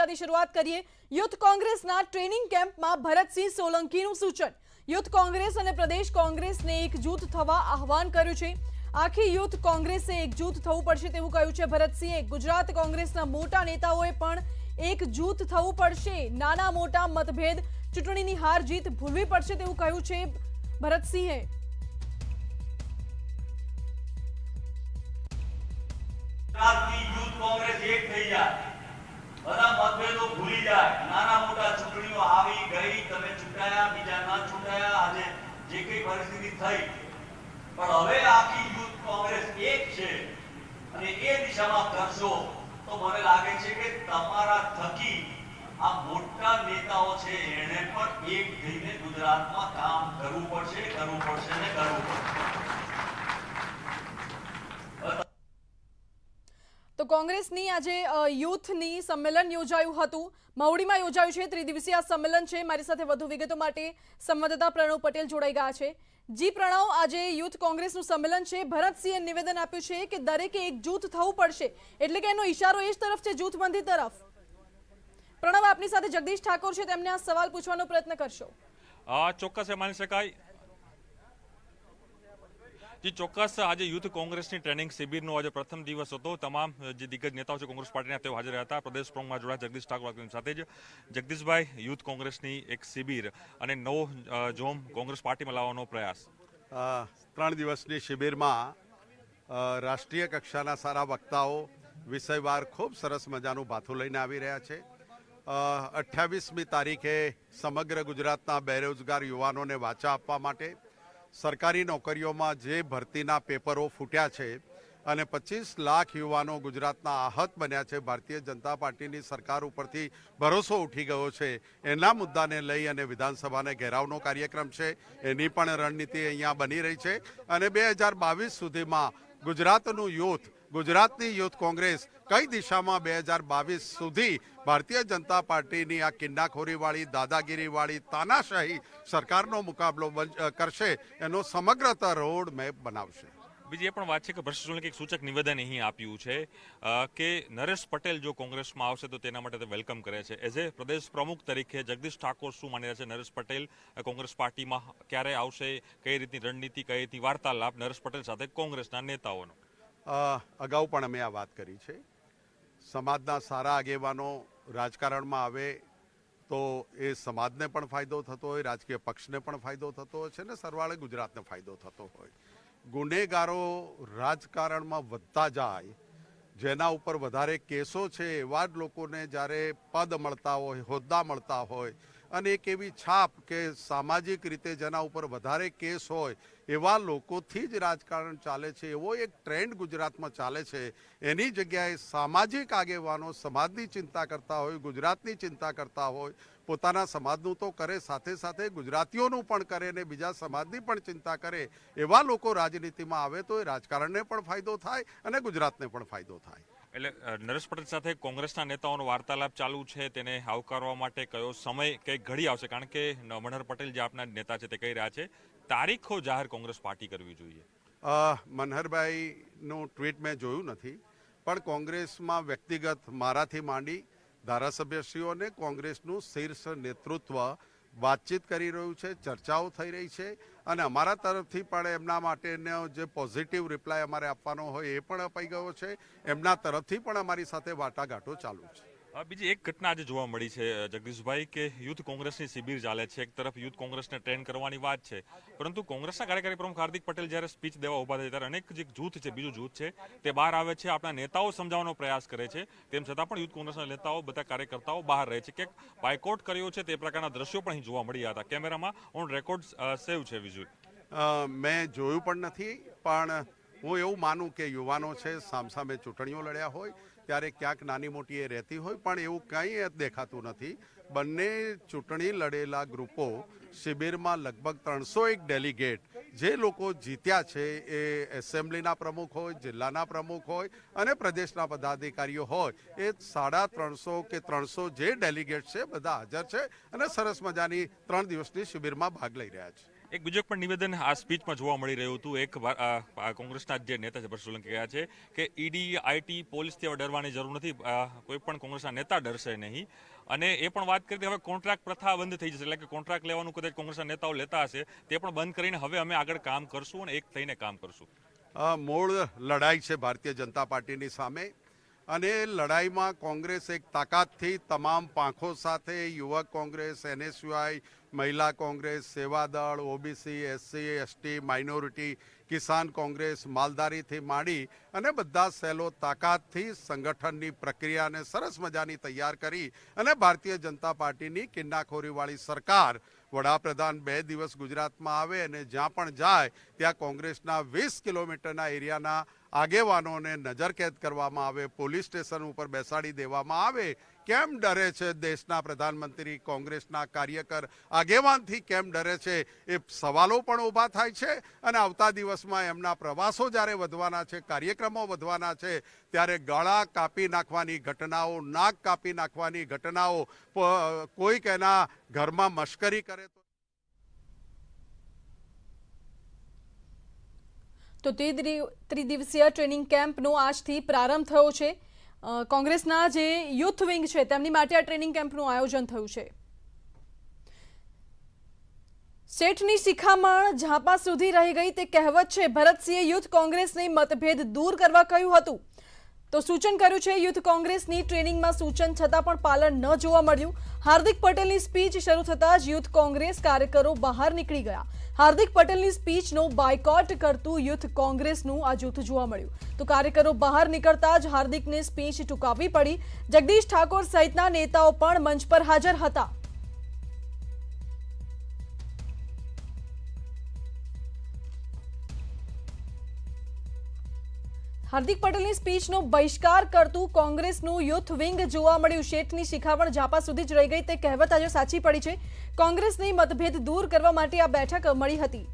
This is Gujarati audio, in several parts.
ચર્ચાની શરૂઆત કરીએ। યુથ કોંગ્રેસના ટ્રેનિંગ કેમ્પમાં ભરતસિંહ સોલંકીનું સૂચન। યુથ કોંગ્રેસ અને પ્રદેશ કોંગ્રેસને એકજૂથ થવા આહવાન કર્યું છે। આખી યુથ કોંગ્રેસે એકજૂથ થવું પડશે તેવું કહ્યું છે ભરતસિંહે। ગુજરાત કોંગ્રેસના મોટા નેતાઓએ પણ એકજૂથ થવું પડશે। નાના મોટા મતભેદ ચૂંટણીની હાર જીત ભૂલવી પડશે તેવું કહ્યું છે ભરતસિંહે। યુથ કોંગ્રેસ એક થઈ જાય, બધા મતભેદો ભૂલી જાય, નાના મોટા ચૂંટણીઓ આવી ગઈ, તમે ચૂંટાયા, બીજા ના ચૂંટાયા, આજે જે કઈ પરિસ્થિતિ થઈ, પણ હવે આખી યુથ કોંગ્રેસ એક છે અને એ દિશામાં કરશો તો મને લાગે છે કે તમારા થકી આ મોટા નેતાઓ છે એને પણ એક થઈને ગુજરાતમાં કામ કરવું પડશે ને કરવું પડશે। તો કોંગ્રેસની આજે યુથની સંમેલન યોજાયું હતું, મવડીમાં યોજાયું છે। ત્રિદિવસીય આ સંમેલન છે। મારી સાથે વધુ વિગતો માટે સંવાદદાતા પ્રણવ પટેલ જોડાઈ ગયા છે। જી પ્રણવ, આજે યુથ કોંગ્રેસનું સંમેલન છે, ભરતસિંહે નિવેદન આપ્યું છે કે દરેકે એકજૂથ થવું પડશે, એટલે કે એનો ઈશારો એ જ તરફ છે, જૂથબંધી તરફ। પ્રણવ, આપની સાથે જગદીશ ઠાકોર છે, તેમને આ સવાલ પૂછવાનો પ્રયત્ન કરશો। ચોક્કસ માની શકાય જી, ચોક્કસ આજે યુથ કોંગ્રેસની ટ્રેનિંગ શિબિરનો આજે પ્રથમ દિવસ હતો। તમામ જે દિગ્ગજ નેતાઓ છે કોંગ્રેસ પાર્ટીના તેઓ હાજર હતા। પ્રદેશ પ્રમુખમાં જોડાયા જગદીશ ઠાકોર સાથે જ જગદીશભાઈ, યુથ કોંગ્રેસની એક શિબિર અને નવો જોમ કોંગ્રેસ પાર્ટીમાં લાવવાનો પ્રયાસ। 3 દિવસની શિબિરમાં રાષ્ટ્રીય કક્ષાના સારા વક્તાઓ વિષયવાર ખૂબ સરસ મજાનું ભાથું લઈને આવી રહ્યા છે। 28મી તારીખે સમગ્ર ગુજરાતના બેરોજગાર યુવાનોને વાચા આપવા માટે સરકારી નોકરીઓમાં જે ભરતીના પેપરો ફૂટ્યા છે અને 25 લાખ યુવાનો ગુજરાતના આહત બન્યા છે, ભારતીય જનતા પાર્ટીની સરકાર ઉપરથી ભરોસો ઉઠી ગયો છે, એના મુદ્દાને લઈ અને વિધાનસભાને ઘેરાવનો કાર્યક્રમ છે, એની પણ રણનીતિ અહીંયા બની રહી છે અને 2022 સુધીમાં ગુજરાતનું યુથ, ગુજરાતની યુથ કોંગ્રેસ કઈ દિશામાં 2022 સુધી ભારતીય જનતા પાર્ટીની આ કિન્નાખોરીવાળી, દાદાગીરીવાળી, તાનાશાહી સરકારનો મુકાબલો કરશે એનો સમગ્ર રોડ મેપ બનાવશે। બીજી એ પણ વાત છે કે ભરતસિંહ સોલંકીએ એક સૂચક નિવેદન અહીં આપ્યું છે કે નરેશ પટેલ જો કોંગ્રેસમાં આવશે તો તેના માટે તે વેલકમ કરે છે। એઝ એ પ્રદેશ પ્રમુખ તરીકે જગદીશ ઠાકોર શું માની રહ્યા છે? નરેશ પટેલ કોંગ્રેસ પાર્ટીમાં ક્યારે આવશે? કઈ રીતની રણનીતિ, કઈ રીતની વાર્તાલાપ નરેશ પટેલ સાથે કોંગ્રેસના નેતાઓનો? અગાઉ પણ અમે આ વાત કરી છે, સમાજના સારા આગેવાનો રાજકારણમાં આવે તો એ સમાજને પણ ફાયદો થતો હોય, રાજકીય પક્ષને પણ ફાયદો થતો હોય છે ને સરવાળે ગુજરાતને ફાયદો થતો હોય। ગુનેગારો રાજકારણમાં વધતા જાય, જેના ઉપર વધારે કેસો છે એવા જ લોકોને જ્યારે પદ મળતા હોય, હોદ્દા મળતા હોય અને એક એવી છાપ કે સામાજિક રીતે જેના ઉપર વધારે કેસ હોય એવા લોકોથી જ રાજકારણ ચાલે છે, એવો એક ટ્રેન્ડ ગુજરાતમાં ચાલે છે। એની જગ્યાએ સામાજિક આગેવાનો સમાજની ચિંતા કરતા હોય, ગુજરાતની ચિંતા કરતા હોય, પોતાના સમાજનું તો કરે, સાથે સાથે ગુજરાતીઓનું પણ કરે ને બીજા સમાજની પણ ચિંતા કરે, એવા લોકો રાજનીતિમાં આવે તો એ રાજકારણને પણ ફાયદો થાય અને ગુજરાતને પણ ફાયદો થાય। એટલે નરેશ પટેલ સાથે કોંગ્રેસના નેતાઓનો વાર્તાલાપ ચાલુ છે, તેને આવકારવા માટે કયો સમય, કઈ ઘડી આવશે? કારણ કે મનહર પટેલ જે આપના નેતા છે તે કહી રહ્યા છે તારીખો જાહેર કોંગ્રેસ પાર્ટી કરવી જોઈએ। મનહરભાઈનું ટ્વીટ મેં જોયું નથી, પણ કોંગ્રેસમાં વ્યક્તિગત મારાથી માંડી ધારાસભ્યશ્રીઓને કોંગ્રેસનું શીર્ષ નેતૃત્વ વાતચીત કરી રહ્યું છે, ચર્ચાઓ થઈ રહી છે અને અમારા તરફથી પણ એમના માટેનો જે પોઝિટિવ રિપ્લાય અમારે આપવાનો હોય એ પણ અપાઈ ગયો છે। એમના તરફથી પણ અમારી સાથે વાટાઘાટો ચાલુ છે। બીજી એક ઘટના આજે જોવા મળી છે જગદીશભાઈ કે યુથ કોંગ્રેસની શિબિર ચાલે છે, એક તરફ યુથ કોંગ્રેસને ટ્રેન કરવાની વાત છે, પરંતુ કોંગ્રેસના કાર્યકારી પ્રમુખ હાર્દિક પટેલ જ્યારે સ્પીચ દેવા ઉભા થાય ત્યારે અનેક જે જૂથ છે, બીજું જૂથ છે તે બહાર આવે છે, આપણા નેતાઓ સમજાવવાનો પ્રયાસ કરે છે, તેમ છતાં પણ યુથ કોંગ્રેસના નેતાઓ, બધા કાર્યકર્તાઓ બહાર રહે છે। કે બાયકોટ કર્યો છે તે પ્રકારના દ્રશ્યો પણ અહીં જોવા મળ્યા હતા। કેમેરામાં ઓન રેકોર્ડ સેવ છે વિઝ્યુઅલ। મેં જોયું પણ નથી, પણ હું એવું માનું કે યુવાનો છે, સામસામે ચૂંટણીઓ લડ્યા હોય ત્યારે ક્યાંક નાની મોટી એ રહેતી હોય, પણ એવું કંઈ દેખાતું નથી। બંને ચૂંટણી લડેલા ગ્રુપો શિબિરમાં લગભગ 301 ડેલિગેટ જે લોકો જીત્યા છે એ એસેમ્બલીના પ્રમુખ હોય, જિલ્લાના પ્રમુખ હોય અને પ્રદેશના પદાધિકારીઓ હોય, એ 350 કે 300 જે ડેલિગેટ છે બધા હાજર છે અને સરસ મજાની 3 દિવસની શિબિરમાં ભાગ લઈ રહ્યા છે। એક બીજું પણ નિવેદન આ સ્પીચમાં જોવા મળી રહ્યું હતું. એક કોંગ્રેસના જે નેતા છે પરસ સોલંકી કહ્યા છે કે ઈડી, આઈટી, પોલીસથી હવે ડરવાની જરૂર નથી, કોઈ પણ કોંગ્રેસના નેતા ડરશે નહીં. અને એ પણ વાત કરી કે હવે કોન્ટ્રાક્ટ પ્રથા બંધ થઈ જશે, એટલે કે કોન્ટ્રાક્ટ લેવાનું કદાચ કોંગ્રેસના નેતાઓ લેતા હશે તે પણ બંધ કરીને હવે અમે આગળ કામ કરશું અને એક થઈને કામ કરશું. મૂળ લડાઈ છે ભારતીય જનતા પાર્ટીની સામે, અને લડાઈમાં કોંગ્રેસ એક તાકાતથી તમામ પાંખો સાથે યુવક કોંગ્રેસ, NSUI, મહિલા Congress, Seva Dal, OBC, SC, ST, minority, Kisan Congress, માલધારીથી માંડી અને બધા સેલો તાકાતથી સંગઠનની પ્રક્રિયાને સરસ મજાની તૈયાર કરી અને ભારતીય જનતા પાર્ટીની કિન્નાખોરીવાળી સરકાર વડાપ્રધાન 2 દિવસ ગુજરાતમાં આવે અને જ્યાં પણ જાય ત્યાં કોંગ્રેસના 20 કિલોમીટરના એરિયાના આગેવાનોને નજરકેદ કરવામાં આવે, પોલીસ સ્ટેશન ઉપર બેસાડી દેવામાં આવે. કેમ ડરે છે દેશના પ્રધાનમંત્રી કોંગ્રેસના કાર્યકર આગેવાનથી કેમ ડરે છે એ સવાલો પણ ઊભા થાય છે. અને આવતા દિવસમાં એમના પ્રવાસો જ્યારે વધવાના છે, કાર્યક્રમો વધવાના છે, ત્યારે ગળા કાપી નાખવાની ઘટનાઓ, નાક કાપી નાખવાની ઘટનાઓ, કોઈક એના ઘરમાં મશ્કરી કરે તો ત્રિદિવસીય ટ્રેનિંગ કેમ્પનો આજથી પ્રારંભ થયો છે. કોંગ્રેસના જે યુથ વિંગ છે તેમની માટે આ ટ્રેનિંગ કેમ્પનું આયોજન થયું છે. શેઠની શિખામણ ઝાંપા સુધી રહી ગઈ તે કહેવત છે. ભરતસિંહે યુથ કોંગ્રેસને મતભેદ દૂર કરવા કહ્યું હતું તો સૂચન કર્યું છે. યુથ કોંગ્રેસની ટ્રેનિંગમાં સૂચન છતાં પણ પાલન ન જોવા મળ્યું. હાર્દિક પટેલની સ્પીચ શરૂ થતાં જ યુથ કોંગ્રેસ કાર્યકરો બહાર નીકળી ગયા. હાર્દિક પટેલની સ્પીચનો બાયકોટ કરતું યુથ કોંગ્રેસનું આ જૂથ જોવા મળ્યું. તો કાર્યકરો બહાર નીકળતા જ હાર્દિકને સ્પીચ ટૂંકાવવી પડી. જગદીશ ઠાકોર સહિતના નેતાઓ પણ મંચ પર હાજર હતા. હાર્દિક પટેલની સ્પીચનો બહિષ્કાર કરતું કોંગ્રેસનું યુથ વિંગ જોવા મળ્યું. શેઠની શિખામણ ઝાપા સુધી જ રહી ગઈ તે કહેવત આજે સાચી પડી છે. કોંગ્રેસની મતભેદ દૂર કરવા માટે આ બેઠક મળી હતી.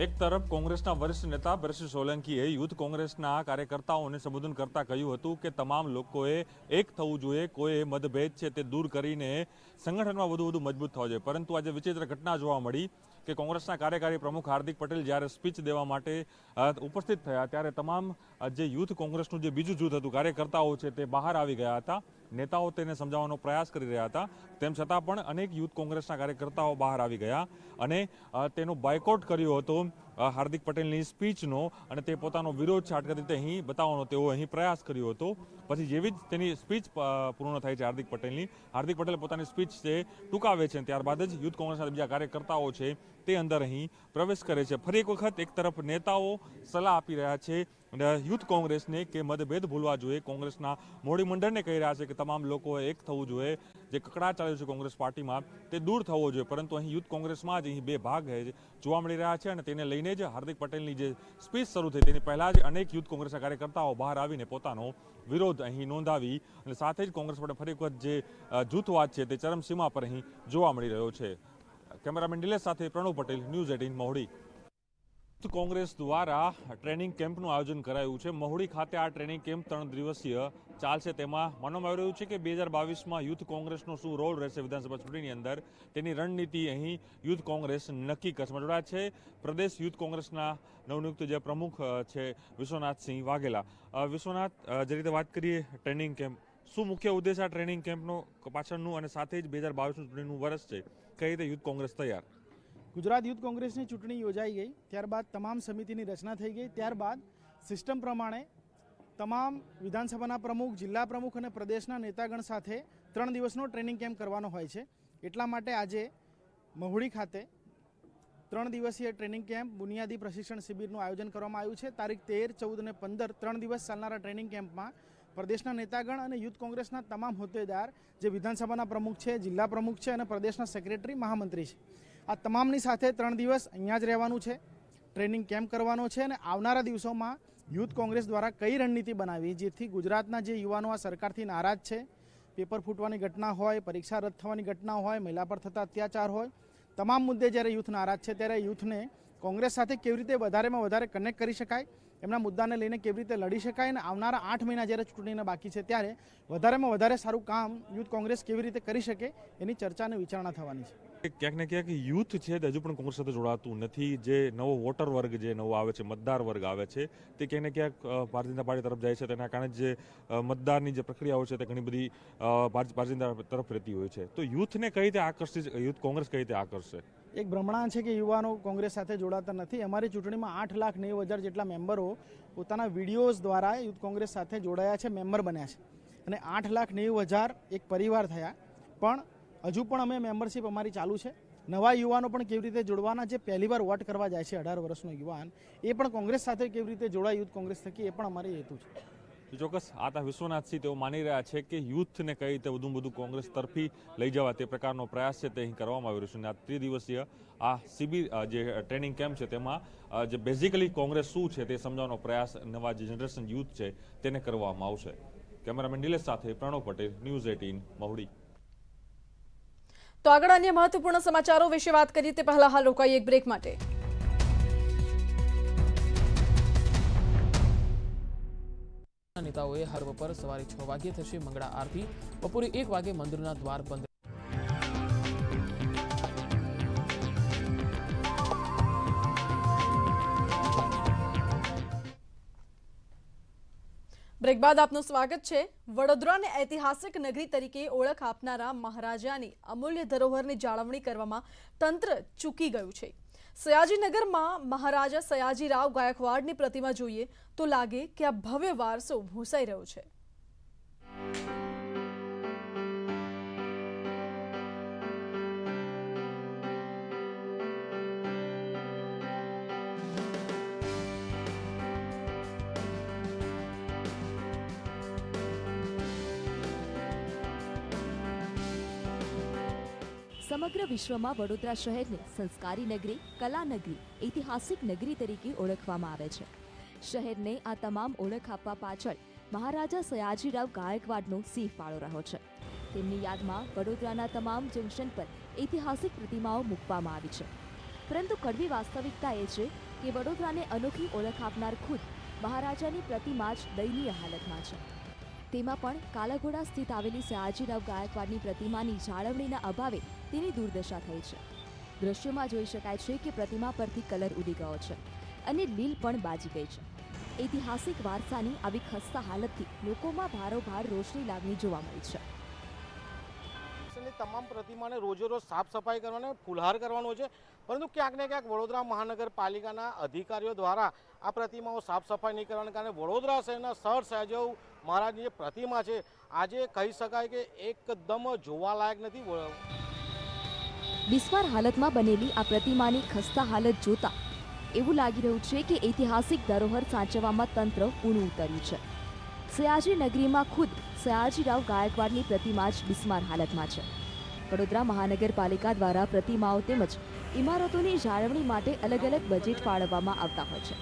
એક તરફ કોંગ્રેસના વરિષ્ઠ નેતા પરસ સોલંકીએ યુથ કોંગ્રેસના કાર્યકર્તાઓને સંબોધન કરતા કહ્યું હતું કે તમામ લોકોએ એક થવું જોઈએ, કોઈ મતભેદ છે તે દૂર કરીને સંગઠનમાં વધુ મજબૂત થવા જોઈએ. પરંતુ આજે વિચિત્ર ઘટના જોવા મળી કે કોંગ્રેસના કાર્યકારી પ્રમુખ હાર્દિક પટેલ જ્યારે સ્પીચ દેવા માટે ઉપસ્થિત થયા ત્યારે તમામ જે યુથ કોંગ્રેસનું જે બીજું જૂથ હતું, કાર્યકર્તાઓ છે તે બહાર આવી ગયા હતા. નેતાઓ તેને સમજાવવાનો પ્રયાસ કરી રહ્યા હતા. તેમ છતાં પણ અનેક યુથ કોંગ્રેસના કાર્યકર્તાઓ બહાર આવી ગયા અને તેનો બાયકોટ કર્યો હતો હાર્દિક પટેલની સ્પીચનો, અને તે પોતાનો વિરોધ છે આટલી રીતે અહીં બતાવવાનો તેઓ અહીં પ્રયાસ કર્યો હતો. પછી જેવી જ તેની સ્પીચ પૂર્ણ થાય છે હાર્દિક પટેલની, હાર્દિક પટેલ પોતાની સ્પીચ છે ટૂંકાવે છે, ત્યારબાદ જ યુથ કોંગ્રેસના બીજા કાર્યકર્તાઓ છે તે અંદર અહીં પ્રવેશ કરે છે. ફરી એક વખત એક તરફ નેતાઓ સલાહ આપી રહ્યા છે યુથ કોંગ્રેસને કે મતભેદ ભૂલવા જોઈએ. કોંગ્રેસના મોવડી મંડળને કહી રહ્યા છે કે તમામ લોકોએ એક થવું જોઈએ. જે કકડાટ ચાલ્યો છે કોંગ્રેસ પાર્ટીમાં તે દૂર થવો જોઈએ. પરંતુ અહીં યુથ કોંગ્રેસમાં જ અહીં બે ભાગ જોવા મળી રહ્યા છે અને તેને લઈને જ હાર્દિક પટેલની જે સ્પીચ શરૂ થઈ તેની પહેલા જ અનેક યુથ કોંગ્રેસના કાર્યકર્તાઓ બહાર આવીને પોતાનો વિરોધ અહીં નોંધાવી અને સાથે જ કોંગ્રેસ માટે ફરી વખત જે જૂથવાદ છે તે ચરમસીમા પર અહીં જોવા મળી રહ્યો છે. કેમેરામેન નિલેશ સાથે પ્રણવ પટેલ, ન્યૂઝ 18 મહુડી. કોંગ્રેસ દ્વારા ટ્રેનિંગ કેમ્પનું આયોજન કરાયું છે. મહુડી ખાતે આ ટ્રેનિંગ કેમ્પ 3 દિવસીય ચાલશે. તેમાં માનવામાં આવી રહ્યું છે કે 2022માં યુથ કોંગ્રેસનો શું રોલ રહેશે વિધાનસભા ચૂંટણીની અંદર તેની રણનીતિ અહીં યુથ કોંગ્રેસ નક્કી કરશે. જોડાયા છે પ્રદેશ યુથ કોંગ્રેસના નવનિયુક્ત જે પ્રમુખ છે વિશ્વનાથસિંહ વાઘેલા. વિશ્વનાથ, જે રીતે વાત કરીએ ટ્રેનિંગ કેમ્પ, શું મુખ્ય ઉદ્દેશ આ ટ્રેનિંગ કેમ્પનો પાછળનું અને સાથે જ 2022 ચૂંટણીનું વર્ષ છે, કઈ રીતે યુથ કોંગ્રેસ તૈયાર? ગુજરાત યુથ કોંગ્રેસની ચૂંટણી યોજાઈ ગઈ, ત્યારબાદ તમામ સમિતિની રચના થઈ ગઈ. ત્યારબાદ સિસ્ટમ પ્રમાણે તમામ વિધાનસભાના પ્રમુખ, જિલ્લા પ્રમુખ અને પ્રદેશના નેતાગણ સાથે 3 દિવસનો ટ્રેનિંગ કેમ્પ કરવાનો હોય છે. એટલા માટે આજે મહુડી ખાતે 3 દિવસીય ટ્રેનિંગ કેમ્પ, બુનિયાદી પ્રશિક્ષણ શિબિરનું આયોજન કરવામાં આવ્યું છે. તારીખ 13, 14 અને 15 3 દિવસ ચાલનારા ટ્રેનિંગ કેમ્પમાં પ્રદેશના નેતાગણ અને યુથ કોંગ્રેસના તમામ હોદ્દેદાર, જે વિધાનસભાના પ્રમુખ છે, જિલ્લા પ્રમુખ છે અને પ્રદેશના સેક્રેટરી, મહામંત્રી છે, આ તમામની સાથે 3 દિવસ અહીંયા જ રહેવાનું છે, ટ્રેનિંગ કેમ્પ કરવાનો છે. અને આવનારા દિવસોમાં યુથ કોંગ્રેસ દ્વારા કઈ રણનીતિ બનાવી જેથી ગુજરાતના જે યુવાનો આ સરકારથી નારાજ છે, પેપર ફૂટવાની ઘટના હોય, પરીક્ષા રદ થવાની ઘટના હોય, મહિલા પર થતા અત્યાચાર હોય, તમામ મુદ્દે જ્યારે યુથ નારાજ છે ત્યારે યુથને કોંગ્રેસ સાથે કેવી રીતે વધારેમાં વધારે કનેક્ટ કરી શકાય એમના મુદ્દાને લઈને કેવી રીતે લડી શકાય અને આવનારા 8 મહિના જ્યારે ચૂંટણીના બાકી છે ત્યારે વધારેમાં વધારે સારું કામ યુથ કોંગ્રેસ કેવી રીતે કરી શકે એની ચર્ચા અને વિચારણા થવાની છે. ક્યાંક ને ક્યાંક યુથ છે તે હજુ પણ કોંગ્રેસ સાથે જોડાતું નથી. જે નવો વોટર વર્ગ જે નવો આવે છે, મતદાર વર્ગ આવે છે, તે ક્યાંક ને ક્યાંક ભારતીય જનતા પાર્ટી તરફ જાય છે. તેના કારણે જે મતદારની જે પ્રક્રિયાઓ છે તે ઘણી બધી ભારતીય જનતા તરફ રહેતી હોય છે. તો યુથને કઈ રીતે આકર્ષિત, યુથ કોંગ્રેસ કઈ રીતે આકર્ષશે? એક ભ્રમણા છે કે યુવાનો કોંગ્રેસ સાથે જોડાતા નથી. અમારી ચૂંટણીમાં 8,90,000 જેટલા મેમ્બરો પોતાના વિડીયોઝ દ્વારા યુથ કોંગ્રેસ સાથે જોડાયા છે, મેમ્બર બન્યા છે અને 8,90,000 એક પરિવાર થયા. પણ હજુ પણ અમે મેમ્બરશિપ અમારી ચાલુ છે. નવા યુવાનો પણ કેવી રીતે જોડવાના, જે પહેલીવાર વોટ કરવા જાય છે 18 વર્ષનો યુવાન, એ પણ કોંગ્રેસ સાથે કેવી રીતે જોડાય યુથ કોંગ્રેસ થકી, એ પણ અમારી હેતુ છે. ચોક્કસ આતા વિશ્વનાથસિંહ તેઓ માની રહ્યા છે કે યુથને કઈ રીતે વધુ વધુ કોંગ્રેસ તરફી લઈ જવા તે પ્રકારનો પ્રયાસ છે તે અહીં કરવામાં આવી રહ્યો છે. અને આ 3 દિવસીય આ શિબિર જે ટ્રેનિંગ કેમ્પ છે તેમાં જે બેઝિકલી કોંગ્રેસ શું છે તે સમજાવવાનો પ્રયાસ નવા જે જનરેશન યુથ છે તેને કરવામાં આવશે. કેમેરામેન નિલેશ સાથે પ્રણવ પટેલ, ન્યૂઝ 18 મહુડી. તો આગળ અન્ય મહત્વપૂર્ણ સમાચારો વિશે વાત કરીએ તે પહેલા હાલ રોકાઈએ એક બ્રેક માટે. નેતાઓએ હર બપોર સવારે 6 વાગ્યે થશે મંગળા આરતી, બપોરે 1 વાગે મંદિરના દ્વાર બંધ. બ્રેક બાદ આપનું સ્વાગત છે. વડોદરાને ઐતિહાસિક નગરી તરીકે ઓળખ આપનારા મહારાજાની અમૂલ્ય ધરોહરની જાળવણી કરવામાં તંત્ર ચૂકી ગયું છે. સયાજીનગરમાં મહારાજા સયાજીરાવ ગાયકવાડની પ્રતિમા જોઈએ તો લાગે કે આ ભવ્ય વારસો ભૂંસાઈ રહ્યો છે. સમગ્ર વિશ્વમાં વડોદરા શહેરને સંસ્કારી નગરી, કલા નગરી, ઐતિહાસિક નગરી તરીકે ઓળખવામાં આવે છે. શહેરને આ તમામ ઓળખ આપવા પાછળ મહારાજા સયાજીરાવ ગાયકવાડનો સિંહ ફાળો રહ્યો છે. તેમની યાદમાં વડોદરાના તમામ જંકશન પર ઐતિહાસિક પ્રતિમાઓ મૂકવામાં આવી છે. પરંતુ કડવી વાસ્તવિકતા એ છે કે વડોદરાને અનોખી ઓળખ આપનાર ખુદ મહારાજાની પ્રતિમા જ દયનીય હાલતમાં છે. તેમાં પણ કાલાઘોડા સ્થિત આવેલી સયાજીરાવ ગાયકવાડની પ્રતિમાની જાળવણીના અભાવે તેની દુર્દશા થઈ છે. દ્રશ્યોમાં જોઈ શકાય છે કે પ્રતિમા પરથી કલર ઉડી ગયો છે અને લીલ પણ બાજી ગઈ છે. ઐતિહાસિક વારસાની આવી ખસ્તા હાલતથી લોકોમાં ભારોભાર રોષની લાગણી જોવા મળી છે. તમામ પ્રતિમાને રોજે રોજ સાફ સફાઈ કરવાનો, ફુલહાર કરવાનો છે, પરંતુ ક્યાંક ને ક્યાંક વડોદરા મહાનગરપાલિકાના અધિકારીઓ દ્વારા આ પ્રતિમાઓ સાફ સફાઈ નહીં કરવાને કારણે વડોદરા શહેરના સર સયાજીરાવ મહારાજની જે પ્રતિમા છે આજે કહી શકાય કે એકદમ જોવાલાયક નથી. બિસ્માર હાલતમાં બનેલી આ પ્રતિમાની ખસ્તા હાલત જોતા એવું લાગી રહ્યું છે કે ઐતિહાસિક ધરોહર સાચવવામાં તંત્ર ઊણું ઉતર્યું છે. સયાજી નગરીમાં ખુદ સયાજીરાવ ગાયકવાડની પ્રતિમા જ બિસ્માર હાલતમાં છે. વડોદરા મહાનગરપાલિકા દ્વારા પ્રતિમાઓ તેમજ ઇમારતોની જાળવણી માટે અલગ અલગ બજેટ ફાળવવામાં આવતા હોય છે.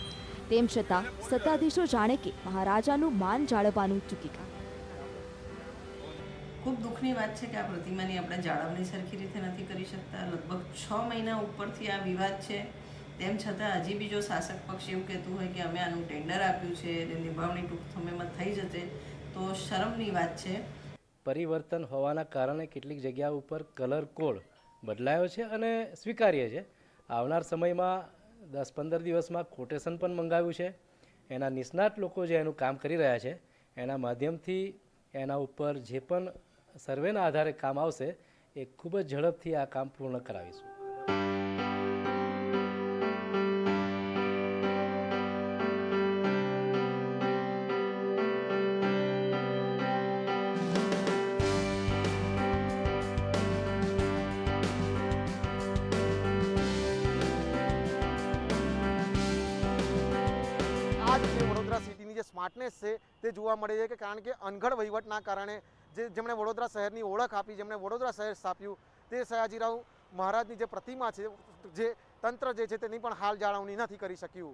તેમ છતાં સત્તાધીશો જાણે કે મહારાજાનું માન જાળવવાનું ચૂકી ગયા. ખૂબ દુઃખની વાત છે કે આ પ્રતિમાની આપણે જાળવણી સરખી રીતે નથી કરી શકતા. લગભગ 6 મહિના ઉપરથી આ વિવાદ છે. તેમ છતાં હજી બીજો શાસક પક્ષ એવું કહેતું હોય કે અમે આનું ટેન્ડર આપ્યું છે અને નિભાવણી ટૂંક સમયમાં થઈ જશે, તો શરમની વાત છે. પરિવર્તન હોવાના કારણે કેટલીક જગ્યા ઉપર કલર કોડ બદલાયો છે અને સ્વીકાર્ય છે. આવનાર સમયમાં 10-15 દિવસમાં કોટેશન પણ મંગાવ્યું છે. એના નિષ્ણાત લોકો જે એનું કામ કરી રહ્યા છે એના માધ્યમથી એના ઉપર જે પણ સર્વેના આધારે કામ આવશે એ ખૂબ જ ઝડપથી આ કામ પૂર્ણ કરાવીશું. વડોદરા સિટીની જે સ્માર્ટનેસ છે તે જોવા મળે છે કે કારણ કે અનગઢ વહીવટના કારણે જેમણે વડોદરા શહેરની ઓળખ આપી, જેમણે વડોદરા શહેર સ્થાપ્યું, તે સયાજીરાવ મહારાજની જે પ્રતિમા છે, જે તંત્ર જે છે તેની પણ હાલ જાળવણી નથી કરી શક્યું.